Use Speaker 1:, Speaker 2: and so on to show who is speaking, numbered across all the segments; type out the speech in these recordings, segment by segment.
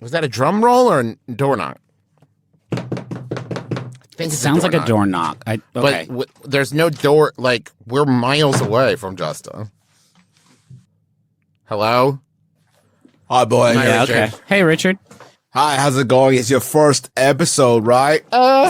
Speaker 1: Was that a drum roll or a door knock?
Speaker 2: It sounds like a door knock. Okay.
Speaker 1: But there's no door. Like, we're miles away from Justa. Hello?
Speaker 3: Hi, boy.
Speaker 2: Yeah, okay. Hey, Richard.
Speaker 3: Hi, how's it going? It's your first episode, right?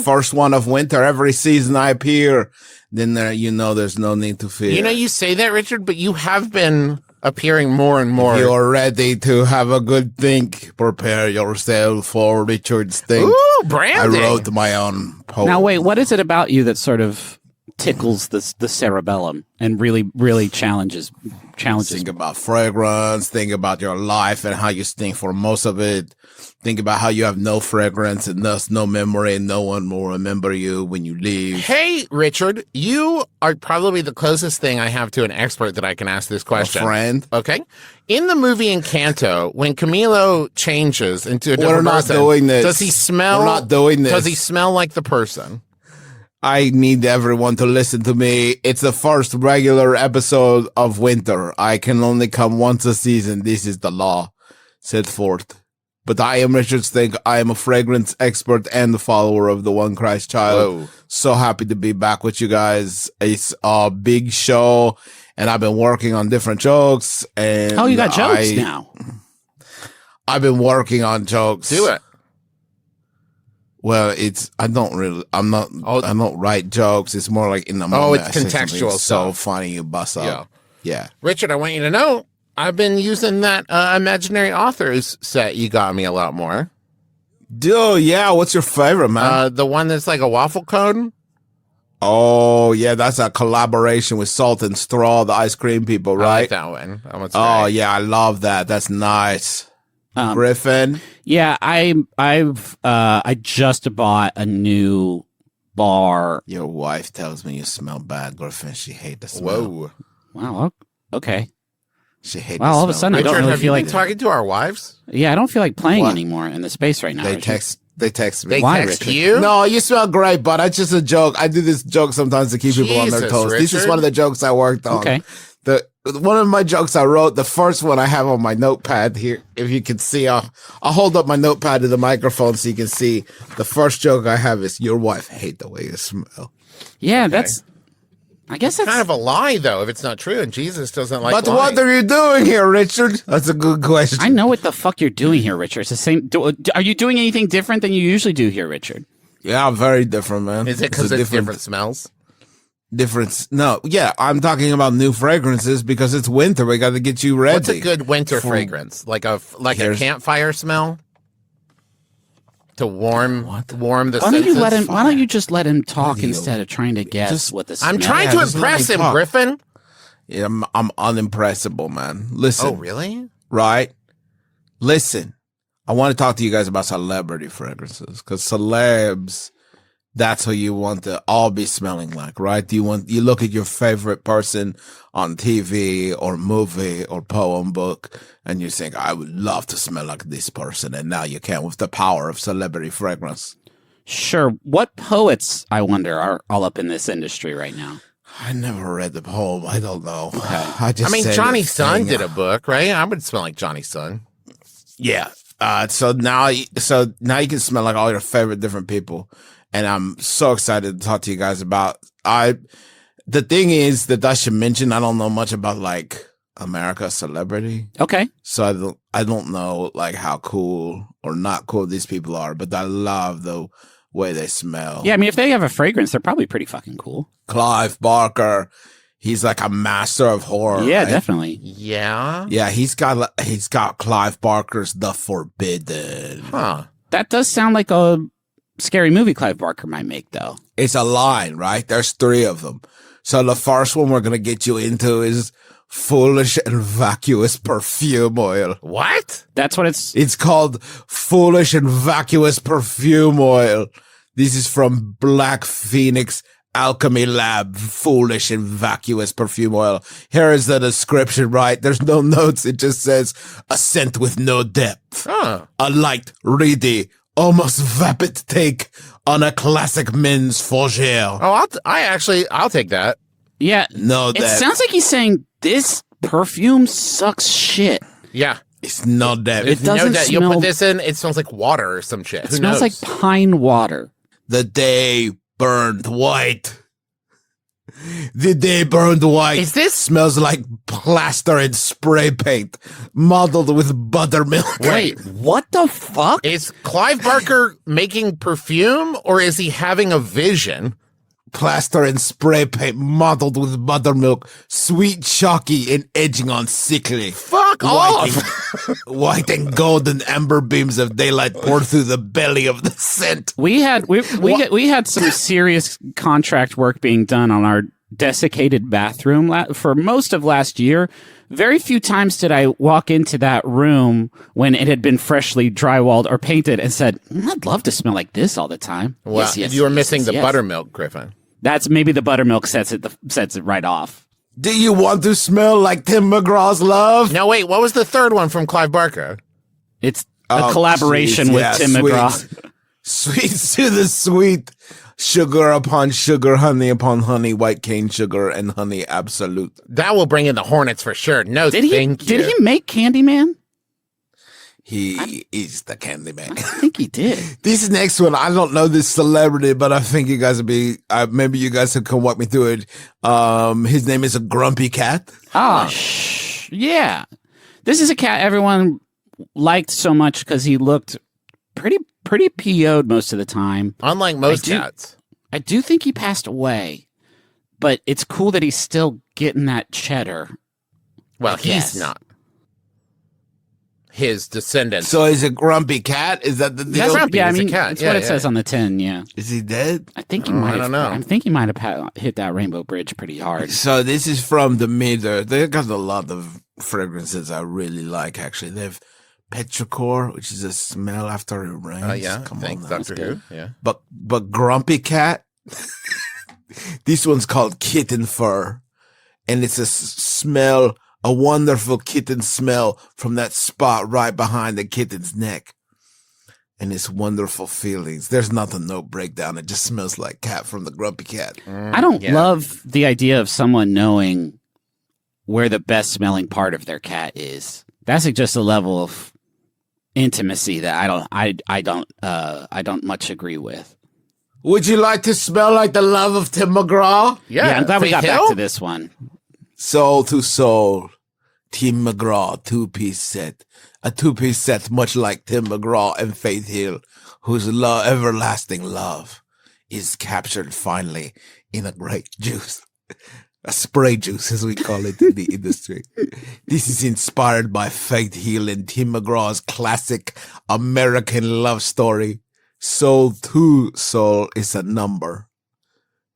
Speaker 3: First one of winter. Every season I appear. Then there's no need to fear.
Speaker 1: You know, you say that, Richard, but you have been appearing more and more.
Speaker 3: If you're ready to have a good think, prepare yourself for Richard's think.
Speaker 1: Ooh, branding.
Speaker 3: I wrote my own poem.
Speaker 2: Now, wait, what is it about you that sort of tickles the cerebellum and really, really challenges?
Speaker 3: Think about fragrance. Think about your life and how you stink for most of it. Think about how you have no fragrance and thus no memory, and no one will remember you when you leave.
Speaker 1: Hey, Richard, you are probably the closest thing I have to an expert that I can ask this question.
Speaker 3: A friend.
Speaker 1: Okay. In the movie Encanto, when Camilo changes into a different person,
Speaker 3: doing this.
Speaker 1: Does he smell?
Speaker 3: We're not doing this.
Speaker 1: Does he smell like the person?
Speaker 3: I need everyone to listen to me. It's the first regular episode of winter. I can only come once a season. This is the law set forth. But I am Richard Stink. I am a fragrance expert and the follower of the One Christ Child.
Speaker 1: Whoa.
Speaker 3: So happy to be back with you guys. It's a big show, and I've been working on different jokes. And
Speaker 2: You got jokes now.
Speaker 3: I've been working on jokes.
Speaker 1: Do it.
Speaker 3: Well, I don't write jokes. It's more like in the moment.
Speaker 1: Oh, it's
Speaker 3: I say something
Speaker 1: contextual
Speaker 3: so
Speaker 1: stuff.
Speaker 3: funny, you bust up. Yeah.
Speaker 1: Richard, I want you to know, I've been using that imaginary authors set you got me a lot more.
Speaker 3: Dude, yeah. What's your favorite, man?
Speaker 1: The one that's like a waffle cone.
Speaker 3: Oh, yeah. That's a collaboration with Salt and Straw, the ice cream people, right?
Speaker 1: I like that one. That
Speaker 3: Oh, yeah. I love that. That's nice. Griffin.
Speaker 2: Yeah, I just bought a new bar.
Speaker 3: Your wife tells me you smell bad, Griffin. She hates the smell.
Speaker 1: Whoa.
Speaker 2: Wow. Okay.
Speaker 3: She hates
Speaker 2: Well,
Speaker 3: the
Speaker 2: all of a
Speaker 3: smell.
Speaker 2: sudden, I
Speaker 1: Richard,
Speaker 2: don't really
Speaker 1: have
Speaker 2: feel
Speaker 1: you
Speaker 2: like
Speaker 1: been talking to our wives?
Speaker 2: Yeah, I don't feel like playing
Speaker 3: What?
Speaker 2: anymore in the space right now.
Speaker 3: They
Speaker 2: Richard.
Speaker 3: text me.
Speaker 1: They
Speaker 2: Why,
Speaker 1: text
Speaker 2: Richard?
Speaker 1: you?
Speaker 3: No, you smell great, but it's just a joke. I do this joke sometimes to keep people on their
Speaker 1: Jesus,
Speaker 3: toes. This is
Speaker 1: Richard.
Speaker 3: one of the jokes I worked on.
Speaker 2: Okay.
Speaker 3: One of my jokes I wrote, the first one I have on my notepad here. If you can see, I'll hold up my notepad to the microphone so you can see. The first joke I have is, your wife hate the way you smell.
Speaker 2: Yeah, I guess that's
Speaker 1: Kind of a lie, though, if it's not true, and Jesus doesn't like
Speaker 3: But
Speaker 1: lying.
Speaker 3: what are you doing here, Richard? That's a good question.
Speaker 2: I know what the fuck you're doing here, Richard. It's the same. Are you doing anything different than you usually do here, Richard?
Speaker 3: Yeah, very different, man.
Speaker 1: Is it because it's different smells?
Speaker 3: Difference? No, yeah, I'm talking about new fragrances because it's winter. We got to get you ready.
Speaker 1: What's a good winter fragrance? Like a campfire smell? To warm the
Speaker 2: Why don't
Speaker 1: senses?
Speaker 2: you let him? Why don't you just let him talk instead of trying to guess what the?
Speaker 1: I'm
Speaker 2: smell
Speaker 1: trying
Speaker 2: is?
Speaker 1: to
Speaker 3: just let
Speaker 1: impress
Speaker 3: me
Speaker 1: him,
Speaker 3: talk.
Speaker 1: Griffin.
Speaker 3: Yeah, I'm unimpressible, man. Listen.
Speaker 1: Oh, really?
Speaker 3: Right? Listen, I want to talk to you guys about celebrity fragrances because celebs, that's who you want to all be smelling like, right? You look at your favorite person on TV or movie or poem book and you think, I would love to smell like this person. And now you can with the power of celebrity fragrance.
Speaker 2: Sure. What poets, I wonder, are all up in this industry right now?
Speaker 3: I never read the poem. I don't know.
Speaker 1: I
Speaker 3: just
Speaker 1: mean,
Speaker 3: said
Speaker 1: Johnny
Speaker 3: the
Speaker 1: Sun
Speaker 3: thing.
Speaker 1: did a book, right? I would smell like Johnny Sun.
Speaker 3: Yeah. So now you can smell like all your favorite different people. And I'm so excited to talk to you guys about, the thing is that I should mention, I don't know much about like America celebrity.
Speaker 2: Okay.
Speaker 3: So I don't know like how cool or not cool these people are, but I love the way they smell.
Speaker 2: Yeah, I mean, if they have a fragrance, they're probably pretty fucking cool.
Speaker 3: Clive Barker, he's like a master of horror.
Speaker 2: Yeah,
Speaker 3: right?
Speaker 2: definitely.
Speaker 1: Yeah?
Speaker 3: Yeah, he's got Clive Barker's The Forbidden.
Speaker 1: Huh.
Speaker 2: That does sound like a scary movie Clive Barker might make, though.
Speaker 3: It's a line, right? There's 3 of them. So the first one we're going to get you into is Foolish and Vacuous Perfume Oil.
Speaker 1: What?
Speaker 2: That's what it's...
Speaker 3: It's called Foolish and Vacuous Perfume Oil. This is from Black Phoenix Alchemy Lab, Foolish and Vacuous Perfume Oil. Here is the description, right? There's no notes. It just says, a scent with no depth.
Speaker 1: Huh.
Speaker 3: A light, reedy, almost vapid take on a classic men's fougere.
Speaker 1: Oh, I'll take that.
Speaker 2: Yeah.
Speaker 3: No
Speaker 2: It
Speaker 3: depth.
Speaker 2: sounds like he's saying, this perfume sucks shit.
Speaker 1: Yeah.
Speaker 3: It's not that.
Speaker 2: It doesn't
Speaker 1: You'll
Speaker 2: smell.
Speaker 1: put this in, it smells like water or some shit.
Speaker 2: It
Speaker 1: Who
Speaker 2: smells
Speaker 1: knows?
Speaker 2: like pine water.
Speaker 3: The day burned white. The day burned white.
Speaker 1: Is this-
Speaker 3: smells like plaster and spray paint, modeled with buttermilk?
Speaker 2: Wait, what the fuck?
Speaker 1: Is Clive Barker making perfume, or is he having a vision?
Speaker 3: Plaster and spray paint, modeled with buttermilk, sweet, chalky, and edging on sickly.
Speaker 1: Fuck off!
Speaker 3: White and golden amber beams of daylight pour through the belly of the scent.
Speaker 2: We had some serious contract work being done on our desiccated bathroom for most of last year. Very few times did I walk into that room when it had been freshly drywalled or painted and said, "I'd love to smell like this all the time."
Speaker 1: Well, you were missing the buttermilk, Griffin.
Speaker 2: That's maybe the buttermilk sets it right off.
Speaker 3: Do you want to smell like Tim McGraw's love?
Speaker 1: No, wait, what was the third one from Clive Barker?
Speaker 2: It's a collaboration with Tim McGraw.
Speaker 3: Sweet to the sweet, sugar upon sugar, honey upon honey, white cane sugar, and honey absolute.
Speaker 1: That will bring in the Hornets for sure. No,
Speaker 2: Did he make Candyman?
Speaker 3: He is the Candyman.
Speaker 2: I think he did.
Speaker 3: This next one, I don't know this celebrity, but I think you guys would be, maybe you guys can walk me through it. His name is a Grumpy Cat.
Speaker 2: Yeah. This is a cat everyone liked so much because he looked pretty PO'd most of the time.
Speaker 1: Unlike most cats.
Speaker 2: I do think he passed away, but it's cool that he's still getting that cheddar.
Speaker 1: Well, he's not. His descendants.
Speaker 3: So he's a grumpy cat? Is that the deal?
Speaker 1: Grumpy.
Speaker 2: Yeah, I
Speaker 1: He's a
Speaker 2: mean,
Speaker 1: cat.
Speaker 2: that's
Speaker 1: Yeah,
Speaker 2: what it
Speaker 1: yeah.
Speaker 2: says on the tin, yeah.
Speaker 3: Is he dead?
Speaker 2: I think he might
Speaker 1: I don't know.
Speaker 2: I think he might have hit that Rainbow Bridge pretty hard.
Speaker 3: So this is from the they got a lot of fragrances I really like, actually. They have petrichor, which is a smell after it rains.
Speaker 1: Oh, yeah.
Speaker 3: Come
Speaker 1: Thanks,
Speaker 3: on now.
Speaker 1: Dr. Who. Yeah.
Speaker 3: But grumpy cat, this one's called kitten fur. And it's a smell, a wonderful kitten smell from that spot right behind the kitten's neck. And it's wonderful feelings. There's nothing, no breakdown. It just smells like cat from the grumpy cat.
Speaker 2: I don't love the idea of someone knowing where the best smelling part of their cat is. That's just a level of intimacy that I don't much agree with.
Speaker 3: Would you like to smell like the love of Tim McGraw?
Speaker 2: Yeah, I'm glad we
Speaker 1: Faith
Speaker 2: got
Speaker 1: Hill?
Speaker 2: back to this one.
Speaker 3: Soul to soul. Tim McGraw, two-piece set. A two-piece set much like Tim McGraw and Faith Hill, whose everlasting love is captured finally in a grape juice. A spray juice, as we call it in the industry. This is inspired by Faith Hill and Tim McGraw's classic American love story. Soul to soul is a number.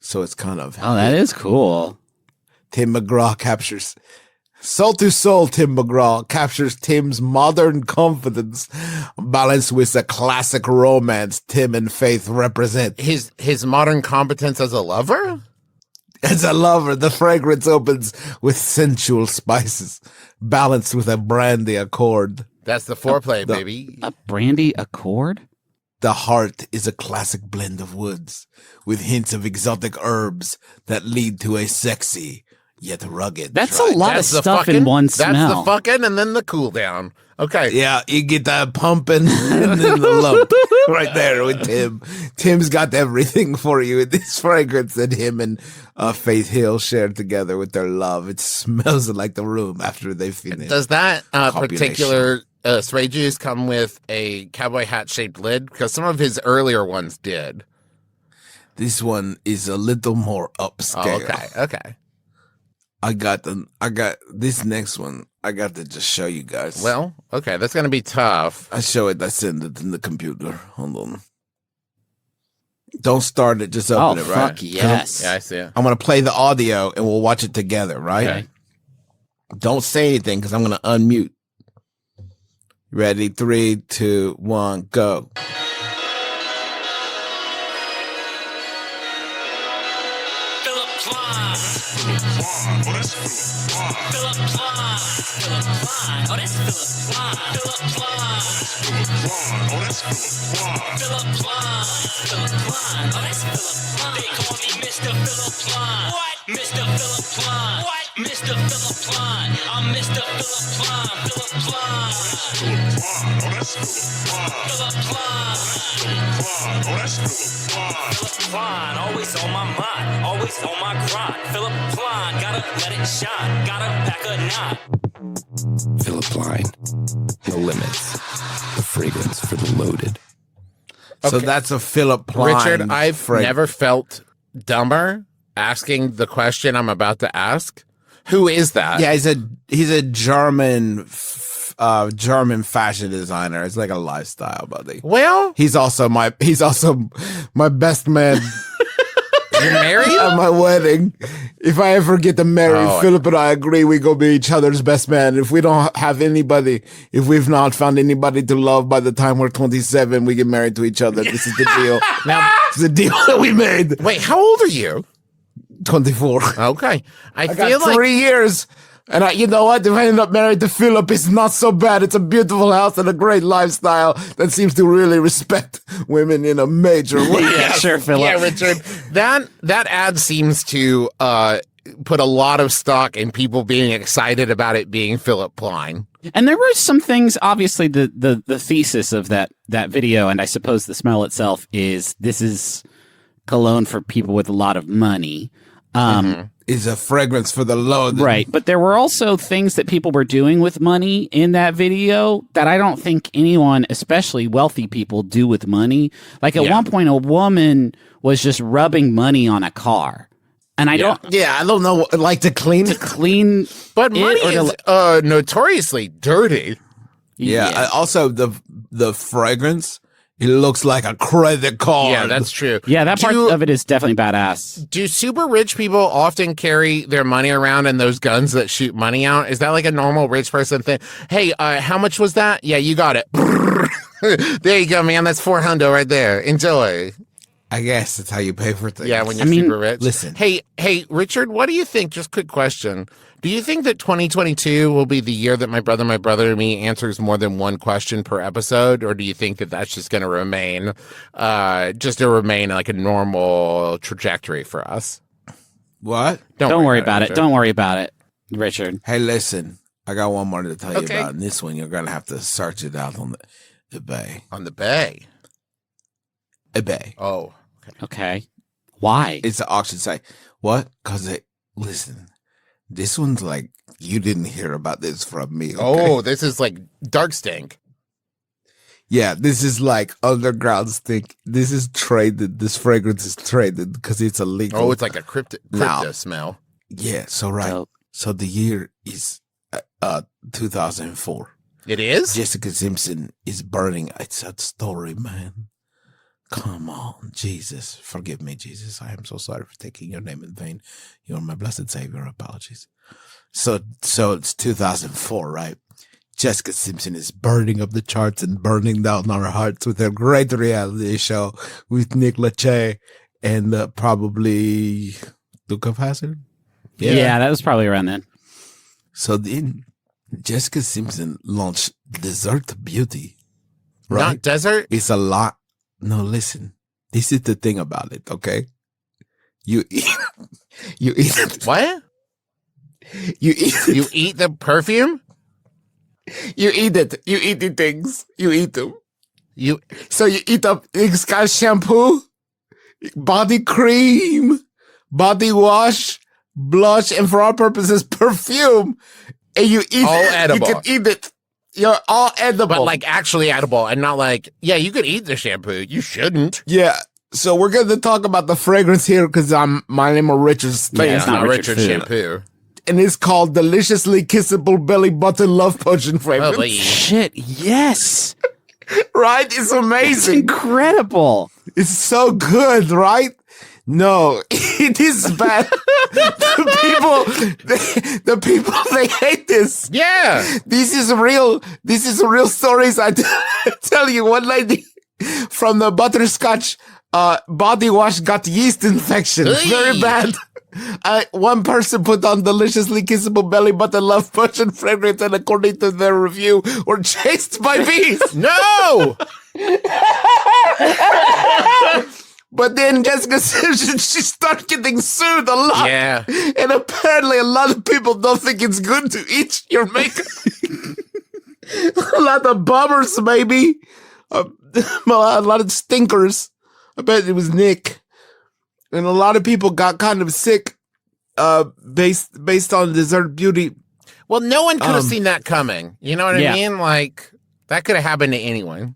Speaker 3: So it's kind of...
Speaker 2: Oh, that is cool.
Speaker 3: Tim McGraw captures... Soul to soul, Tim McGraw captures Tim's modern confidence, balanced with a classic romance Tim and Faith represent.
Speaker 1: His modern competence as a lover?
Speaker 3: As a lover, the fragrance opens with sensual spices, balanced with a brandy accord.
Speaker 1: That's the foreplay, baby.
Speaker 2: A brandy accord?
Speaker 3: The heart is a classic blend of woods, with hints of exotic herbs that lead to a sexy, yet rugged.
Speaker 2: That's
Speaker 3: drive.
Speaker 2: a lot
Speaker 1: That's
Speaker 2: of
Speaker 1: the
Speaker 2: stuff
Speaker 1: fucking,
Speaker 2: in one
Speaker 1: That's
Speaker 2: smell.
Speaker 1: the fucking and then the cool down. Okay.
Speaker 3: Yeah, you get that pumping and then the lump right there with Tim. Tim's got everything for you in this fragrance that him and Faith Hill shared together with their love. It smells like the room after they finish.
Speaker 1: Does that
Speaker 3: Copulation.
Speaker 1: particular spray juice come with a cowboy hat shaped lid? Because some of his earlier ones did.
Speaker 3: This one is a little more upscale.
Speaker 1: Oh, okay.
Speaker 3: I got this next one. I got to just show you guys.
Speaker 1: Well, okay, that's gonna be tough.
Speaker 3: I show it. I send it in the computer. Hold on. Don't start it. Just open it, right?
Speaker 2: Fuck yes.
Speaker 1: Yeah, I see it.
Speaker 3: I'm gonna play the audio and we'll watch it together, right?
Speaker 1: Okay.
Speaker 3: Don't say anything because I'm gonna unmute. Ready? 3, 2, 1, go.
Speaker 4: Philip Plein. Philip Plein. Oh, that's Philip Plein. They call me Mr. Philip Plein. What? Mr. Philip Plein. What? Mr. Philip Plein. I'm Mr. Philip Plein. Philip Plein. Philip Plein. Philip Plein. Always on my mind. Always on my grind. Philip Plein. Gotta let it shine. Gotta pack a nine.
Speaker 5: Philip Plein. No limits. The fragrance for the loaded.
Speaker 3: So
Speaker 1: Okay.
Speaker 3: that's a Philip Plein.
Speaker 1: Richard, I've never felt dumber asking the question I'm about to ask. Who is that?
Speaker 3: Yeah, he's a German fashion designer. It's like a lifestyle, buddy.
Speaker 1: Well,
Speaker 3: He's also my best man
Speaker 1: you're married?
Speaker 3: at my wedding. If I ever get to marry,
Speaker 1: Oh.
Speaker 3: Philip and I agree we go be each other's best man. If we don't have anybody, if we've not found anybody to love by the time we're 27, we get married to each other. This is the deal.
Speaker 1: Now,
Speaker 3: It's the deal that we made.
Speaker 1: wait, how old are you?
Speaker 3: 24.
Speaker 1: Okay. I
Speaker 3: I
Speaker 1: feel
Speaker 3: got
Speaker 1: like
Speaker 3: 3 years. And you know what? If I end up married to Philip, it's not so bad. It's a beautiful house and a great lifestyle that seems to really respect women in a major way.
Speaker 2: Yeah, sure, Philip.
Speaker 1: Yeah, Richard. That ad seems to put a lot of stock in people being excited about it being Philip Plein.
Speaker 2: And there were some things, obviously, the thesis of that video, and I suppose the smell itself is this is cologne for people with a lot of money.
Speaker 3: Is a fragrance for the load.
Speaker 2: Right. But there were also things that people were doing with money in that video that I don't think anyone, especially wealthy people, do with money. Like at one point, a woman was just rubbing money on a car. And I don't
Speaker 3: Yeah, I don't know. Like to clean it.
Speaker 2: clean.
Speaker 1: But
Speaker 2: it
Speaker 1: money
Speaker 2: or to-
Speaker 1: is notoriously dirty.
Speaker 3: Yeah. Also, the fragrance, it looks like a credit card.
Speaker 1: Yeah, that's true.
Speaker 2: Yeah, that part
Speaker 1: Do-
Speaker 2: of it is definitely badass.
Speaker 1: Do super rich people often carry their money around in those guns that shoot money out? Is that like a normal rich person thing? Hey, how much was that? Yeah, you got it. There you go, man. That's $400 right there. Enjoy.
Speaker 3: I guess that's how you pay for things.
Speaker 1: Yeah, when you're
Speaker 2: I mean,
Speaker 1: super rich.
Speaker 3: listen.
Speaker 1: Hey, Richard, what do you think? Just quick question. Do you think that 2022 will be the year that my brother and me answers more than one question per episode? Or do you think that that's just going to remain, like a normal trajectory for us?
Speaker 3: What?
Speaker 2: Don't worry about it.
Speaker 1: Richard.
Speaker 2: Don't worry about it, Richard.
Speaker 3: Hey, listen. I got one more to tell you
Speaker 1: Okay.
Speaker 3: about. And this one, you're going to have to search it out on the eBay.
Speaker 1: On the bay.
Speaker 3: eBay.
Speaker 1: Oh.
Speaker 2: Okay. Why?
Speaker 3: It's an auction site. What? Because listen, this one's like, you didn't hear about this from me. Okay?
Speaker 1: Oh, this is like dark stink.
Speaker 3: Yeah, this is like underground stink. This is traded. This fragrance is traded because it's illegal.
Speaker 1: Oh, it's like a crypto
Speaker 3: Now.
Speaker 1: smell.
Speaker 3: Yeah, so right.
Speaker 2: Dope.
Speaker 3: So the year is 2004.
Speaker 1: It is?
Speaker 3: Jessica Simpson is burning. It's a story, man. Come on, Jesus. Forgive me, Jesus. I am so sorry for taking your name in vain. You are my blessed Savior. Apologies. So it's 2004, right? Jessica Simpson is burning up the charts and burning down our hearts with her great reality show with Nick Lachey and probably Duke of Hazzard.
Speaker 2: Yeah, that was probably around then.
Speaker 3: So then Jessica Simpson launched Desert Beauty. Right?
Speaker 1: Not desert?
Speaker 3: It's a lot. No, listen. This is the thing about it, okay? You eat it.
Speaker 1: What?
Speaker 3: You eat it.
Speaker 1: You eat the perfume?
Speaker 3: You eat it. You eat the things. You eat them.
Speaker 1: You
Speaker 3: So you eat up. It's got shampoo, body cream, body wash, blush, and for our purposes, perfume. And you eat
Speaker 1: All
Speaker 3: it.
Speaker 1: edible.
Speaker 3: You can eat it. You're all edible.
Speaker 1: but like actually edible and not like, yeah, you could eat the shampoo. You shouldn't.
Speaker 3: yeah. So we're going to talk about the fragrance here because my name is Richard Stay.
Speaker 2: Yeah, it's not Richard Food.
Speaker 1: shampoo.
Speaker 3: And it's called Deliciously Kissable Belly Button Love Potion fragrance.
Speaker 1: Oh, boy.
Speaker 2: Shit, yes.
Speaker 3: Right? It's
Speaker 2: It's
Speaker 3: amazing.
Speaker 2: incredible.
Speaker 3: It's so good, right? No, it is bad. the people, they hate this.
Speaker 1: Yeah.
Speaker 3: This is real stories. I tell you, one lady from the butterscotch body wash got yeast infection. Very
Speaker 1: Hey.
Speaker 3: bad. One person put on Deliciously Kissable Belly Button Love Potion fragrance, and according to their review, were chased by bees.
Speaker 1: No.
Speaker 3: But then Jessica Simpson, she started getting sued a lot.
Speaker 1: Yeah.
Speaker 3: And apparently a lot of people don't think it's good to eat your makeup. A lot of bummers, maybe. A lot of stinkers. I bet it was Nick. And a lot of people got kind of sick based on Desert Beauty.
Speaker 1: Well, no one could have seen that coming. You know what I
Speaker 2: Yeah.
Speaker 1: mean? Like, that could have happened to anyone.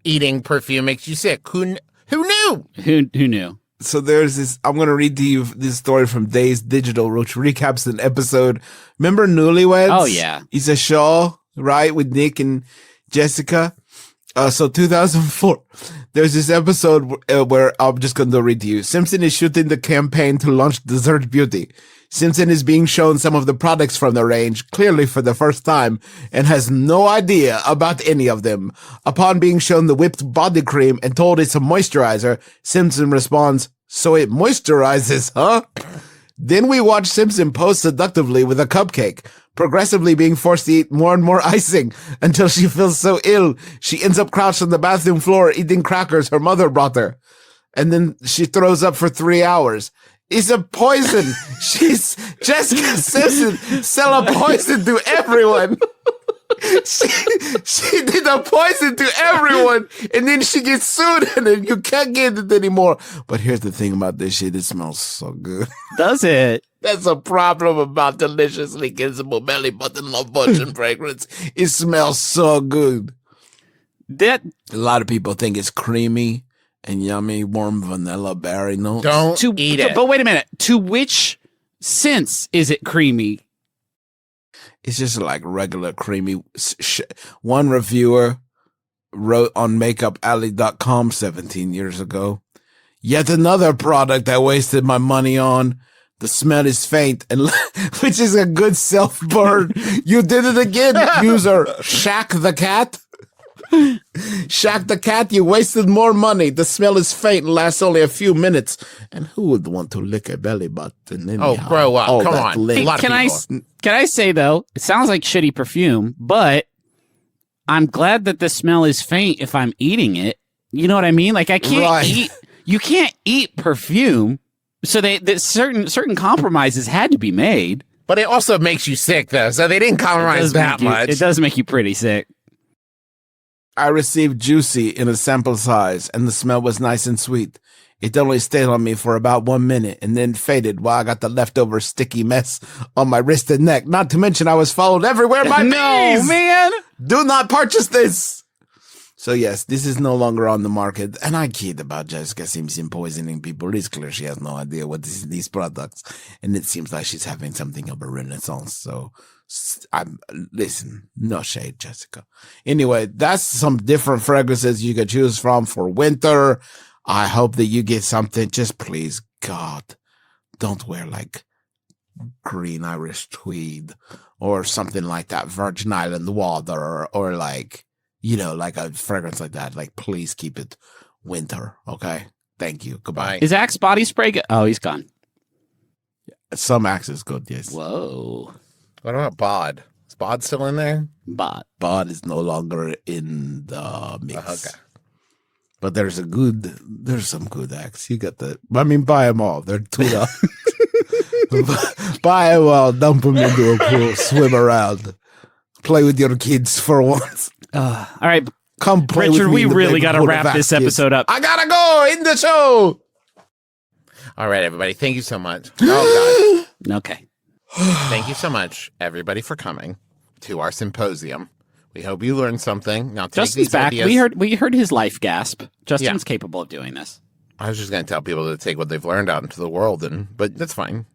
Speaker 1: Eating perfume makes you sick. Who knew?
Speaker 2: Who knew?
Speaker 3: So there's this, I'm going to read to you this story from Days Digital, which recaps an episode. Remember Newlyweds?
Speaker 2: Oh, yeah.
Speaker 3: It's a show, right, with Nick and Jessica. So 2004, there's this episode where I'm just going to read to you. Simpson is shooting the campaign to launch Desert Beauty. Simpson is being shown some of the products from the range, clearly for the first time, and has no idea about any of them. Upon being shown the whipped body cream and told it's a moisturizer, Simpson responds, "So it moisturizes, huh?" Then we watch Simpson pose seductively with a cupcake, progressively being forced to eat more and more icing until she feels so ill, she ends up crouched on the bathroom floor eating crackers her mother brought her. And then she throws up for 3 hours. It's a poison. She's Jessica Simpson sell a poison to everyone. She did a poison to everyone, and then she gets sued, and then you can't get it anymore. But here's the thing about this shit: it smells so good.
Speaker 2: Does it?
Speaker 3: That's a problem about deliciously kissable belly button love potion fragrance. It smells so good.
Speaker 2: That
Speaker 3: A lot of people think it's creamy and yummy, warm vanilla berry notes.
Speaker 1: Don't eat it.
Speaker 2: But wait a minute. To which sense is it creamy?
Speaker 3: It's just like regular creamy. One reviewer wrote on MakeupAlley.com 17 years ago, "Yet another product I wasted my money on. The smell is faint," and which is a good self-burn. You did it again, user Shaq the Cat. Shaq the Cat, you wasted more money. The smell is faint and lasts only a few minutes. And who would want to lick a belly button anyhow?
Speaker 1: Oh, grow up.
Speaker 3: All
Speaker 1: Come
Speaker 3: that
Speaker 1: on.
Speaker 3: lick.
Speaker 1: A lot of
Speaker 2: Can
Speaker 1: people.
Speaker 2: can I say though, it sounds like shitty perfume, but I'm glad that the smell is faint if I'm eating it. You know what I mean? Like I can't
Speaker 3: Right.
Speaker 2: eat. You can't eat perfume. So certain compromises had to be made.
Speaker 1: But it also makes you sick, though. So they didn't compromise that much.
Speaker 2: It does make you pretty sick.
Speaker 3: I received Juicy in a sample size, and the smell was nice and sweet. It only stayed on me for about 1 minute and then faded while I got the leftover sticky mess on my wrist and neck. Not to mention I was followed everywhere by
Speaker 2: No,
Speaker 3: bees.
Speaker 2: man.
Speaker 3: Do not purchase this. So yes, this is no longer on the market. And I kid about Jessica Simpson poisoning people. It's clear she has no idea what these products. And it seems like she's having something of a renaissance. So listen, no shade, Jessica. Anyway, that's some different fragrances you could choose from for winter. I hope that you get something. Just please, God, don't wear like green Irish tweed or something like that, Virgin Island water, or like, you know, like a fragrance like that. Like, please keep it winter. Okay. Thank you. Goodbye.
Speaker 2: Is Axe body spray good? Oh, he's gone.
Speaker 3: Some Axe is good. Yes.
Speaker 2: Whoa.
Speaker 1: What about Bod? Is Bod still in there?
Speaker 2: But
Speaker 3: Bod is no longer in the mix.
Speaker 1: Okay.
Speaker 3: But there's some good Axe. You got the, I mean, buy them all. They're $2. Buy them all. Dump them into a pool. Swim around. Play with your kids for once.
Speaker 2: all right,
Speaker 3: Come play
Speaker 2: Richard,
Speaker 3: with me
Speaker 2: we
Speaker 3: in the
Speaker 2: really
Speaker 3: big
Speaker 2: got to
Speaker 3: pool of
Speaker 2: wrap
Speaker 3: Axe,
Speaker 2: this
Speaker 3: kids.
Speaker 2: episode up.
Speaker 3: I gotta go in the show.
Speaker 1: All right, everybody. Thank you so much. Oh, God.
Speaker 2: Okay.
Speaker 1: Thank you so much, everybody, for coming to our symposium. We hope you learned something. Now, take
Speaker 2: Justin's
Speaker 1: these
Speaker 2: back.
Speaker 1: ideas.
Speaker 2: We heard his life gasp. Justin's
Speaker 1: Yeah.
Speaker 2: capable of doing this.
Speaker 1: I was just going to tell people to take what they've learned out into the world, but that's fine.